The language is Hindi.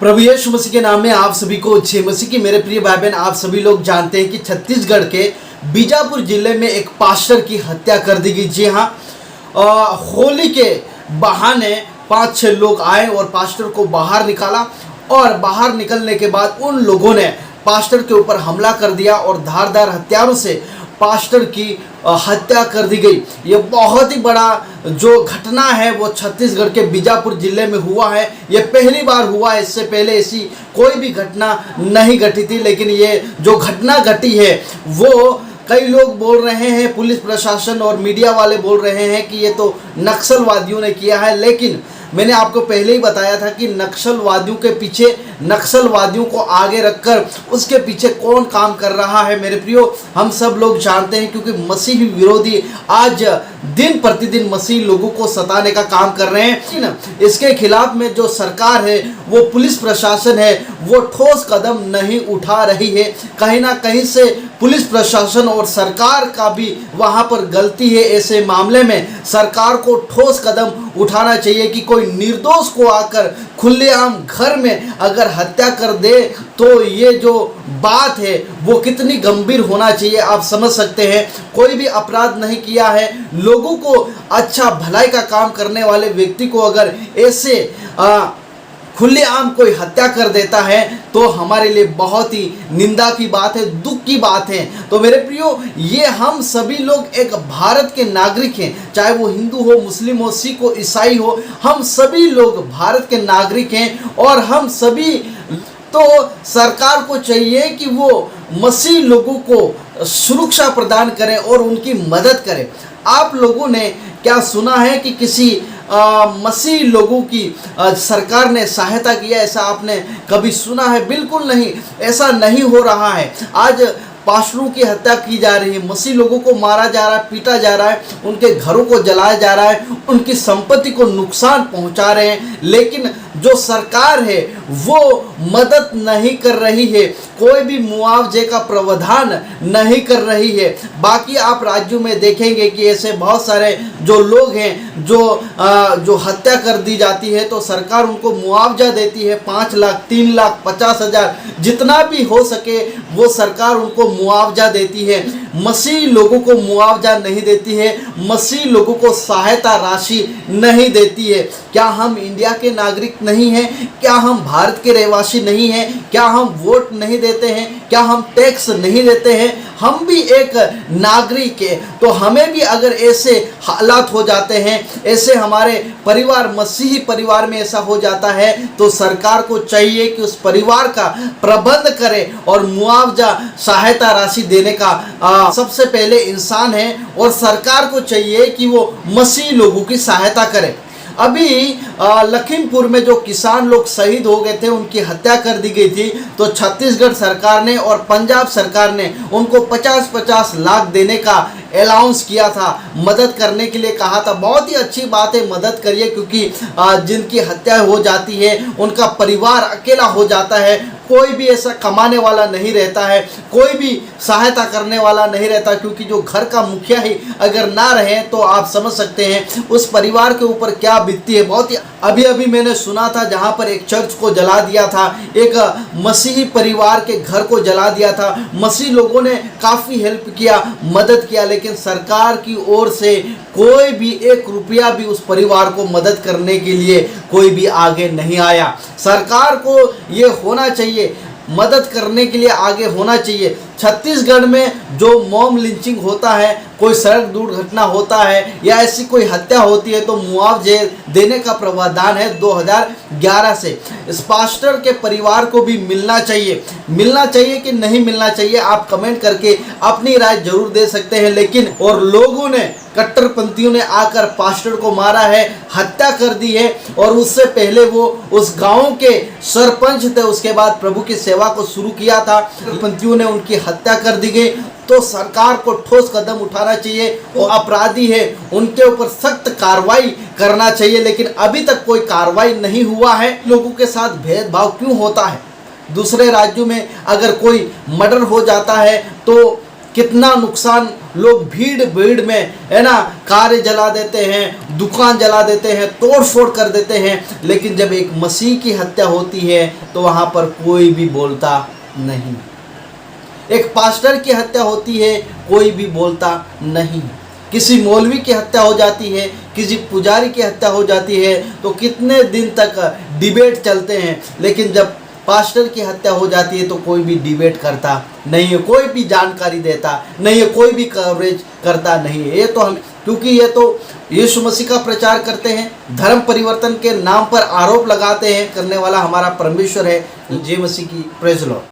प्रभु यीशु मसीह के नाम में आप सभी को जय मसीह की। मेरे प्रिय भाई बहन, आप सभी लोग जानते हैं कि छत्तीसगढ़ के बीजापुर जिले में एक पास्टर की हत्या कर दी गई। जी हाँ, होली के बहाने 5-6 लोग आए और पास्टर को बाहर निकाला और बाहर निकलने के बाद उन लोगों ने पास्टर के ऊपर हमला कर दिया और धारदार हथियारों से पास्टर की हत्या कर दी गई। ये बहुत ही बड़ा जो घटना है वो छत्तीसगढ़ के बीजापुर जिले में हुआ है। ये पहली बार हुआ है, इससे पहले ऐसी कोई भी घटना नहीं घटी थी। लेकिन ये जो घटना घटी है वो कई लोग बोल रहे हैं, पुलिस प्रशासन और मीडिया वाले बोल रहे हैं कि ये तो नक्सलवादियों ने किया है। लेकिन मैंने आपको पहले ही बताया था कि नक्सलवादियों के पीछे, नक्सलवादियों को आगे रखकर उसके पीछे कौन काम कर रहा है मेरे प्रियो, हम सब लोग जानते हैं। क्योंकि मसीही विरोधी आज दिन प्रतिदिन मसीही लोगों को सताने का काम कर रहे हैं। इसके खिलाफ में जो सरकार है, वो पुलिस प्रशासन है, वो ठोस कदम नहीं उठा रही है। कहीं ना कहीं से पुलिस प्रशासन और सरकार का भी वहाँ पर गलती है। ऐसे मामले में सरकार को ठोस कदम उठाना चाहिए कि कोई निर्दोष को आकर खुलेआम घर में अगर हत्या कर दे तो ये जो बात है वो कितनी गंभीर होना चाहिए, आप समझ सकते हैं। कोई भी अपराध नहीं किया है, लोगों को अच्छा भलाई का काम करने वाले व्यक्ति को अगर ऐसे खुलेआम कोई हत्या कर देता है तो हमारे लिए बहुत ही निंदा की बात है, दुख की बात है। तो मेरे प्रियो, ये हम सभी लोग एक भारत के नागरिक हैं, चाहे वो हिंदू हो, मुस्लिम हो, सिख हो, ईसाई हो, हम सभी लोग भारत के नागरिक हैं। और हम सभी तो सरकार को चाहिए कि वो मसीह लोगों को सुरक्षा प्रदान करें और उनकी मदद करें। आप लोगों ने क्या सुना है कि किसी मसीह लोगों की सरकार ने सहायता किया? ऐसा आपने कभी सुना है? बिल्कुल नहीं, ऐसा नहीं हो रहा है। आज पास्टरों की हत्या की जा रही है, मसीह लोगों को मारा जा रहा है, पीटा जा रहा है, उनके घरों को जलाया जा रहा है, उनकी संपत्ति को नुकसान पहुंचा रहे हैं। लेकिन जो सरकार है वो मदद नहीं कर रही है, कोई भी मुआवजे का प्रावधान नहीं कर रही है। बाकी आप राज्यों में देखेंगे कि ऐसे बहुत सारे जो लोग हैं जो हत्या कर दी जाती है तो सरकार उनको मुआवजा देती है, 5 लाख, 3 लाख, 50,000, जितना भी हो सके वो सरकार उनको मुआवजा देती है। मसीह लोगों को मुआवजा नहीं देती है, मसीह लोगों को सहायता राशि नहीं देती है। क्या हम इंडिया के नागरिक नहीं हैं? क्या हम भारत के रहवासी नहीं हैं? क्या हम वोट नहीं देते हैं? क्या हम टैक्स नहीं देते हैं? हम भी एक नागरिक है। तो हमें भी अगर ऐसे हालात हो जाते हैं, ऐसे हमारे परिवार, मसीही परिवार में ऐसा हो जाता है तो सरकार को चाहिए कि उस परिवार का प्रबंध करे और मुआवजा, सहायता राशि देने का सबसे पहले इंसान है और सरकार को चाहिए कि वो मसीही लोगों की सहायता करे। अभी लखीमपुर में जो किसान लोग शहीद हो गए थे, उनकी हत्या कर दी गई थी, तो छत्तीसगढ़ सरकार ने और पंजाब सरकार ने उनको 50-50 लाख देने का अलाउंस किया था, मदद करने के लिए कहा था। बहुत ही अच्छी बात है, मदद करिए, क्योंकि जिनकी हत्या हो जाती है उनका परिवार अकेला हो जाता है, कोई भी ऐसा कमाने वाला नहीं रहता है, कोई भी सहायता करने वाला नहीं रहता। क्योंकि जो घर का मुखिया ही अगर ना रहे तो आप समझ सकते हैं उस परिवार के ऊपर क्या बीतती है। बहुत ही अभी मैंने सुना था जहां पर एक चर्च को जला दिया था, एक मसीही परिवार के घर को जला दिया था। मसीही लोगों ने काफ़ी हेल्प किया, मदद किया, लेकिन सरकार की ओर से कोई भी 1 रुपया भी उस परिवार को मदद करने के लिए कोई भी आगे नहीं आया। सरकार को ये होना चाहिए, मदद करने के लिए आगे होना चाहिए। छत्तीसगढ़ में जो मॉब लिंचिंग होता है, कोई सड़क दुर्घटना होता है या ऐसी कोई हत्या होती है तो मुआवजे देने का प्रावधान है 2011 से। इस पास्टर के परिवार को भी मिलना चाहिए कि नहीं मिलना चाहिए, आप कमेंट करके अपनी राय जरूर दे सकते हैं। लेकिन और लोगों ने, कट्टरपंथियों ने आकर पास्टर को मारा है, हत्या कर दी है। और उससे पहले वो उस गांव के सरपंच थे, उसके बाद प्रभु की सेवा को शुरू किया था, कट्टरपंथियों ने उनकी हत्या कर दी गई। तो सरकार को ठोस कदम उठाना चाहिए, वो अपराधी है उनके ऊपर सख्त कार्रवाई करना चाहिए। लेकिन अभी तक कोई कार्रवाई नहीं हुआ है। लोगों के साथ भेदभाव क्यों होता है? दूसरे राज्यों में अगर कोई मर्डर हो जाता है तो कितना नुकसान, लोग भीड़ भीड़ में है ना कारें जला देते हैं, दुकान जला देते हैं, तोड़ फोड़ कर देते हैं, लेकिन जब एक मसीह की हत्या होती है तो वहाँ पर कोई भी बोलता नहीं। एक पास्टर की हत्या होती है, कोई भी बोलता नहीं। किसी मौलवी की हत्या हो जाती है, किसी पुजारी की हत्या हो जाती है तो कितने दिन तक डिबेट चलते हैं, लेकिन जब पास्टर की हत्या हो जाती है तो कोई भी डिबेट करता नहीं है, कोई भी जानकारी देता नहीं है, कोई भी कवरेज करता नहीं है। ये तो हम, क्योंकि ये तो यीशु मसीह का प्रचार करते हैं, धर्म परिवर्तन के नाम पर आरोप लगाते हैं, करने वाला हमारा परमेश्वर है। जय मसीह की, प्रेज़ द लॉर्ड।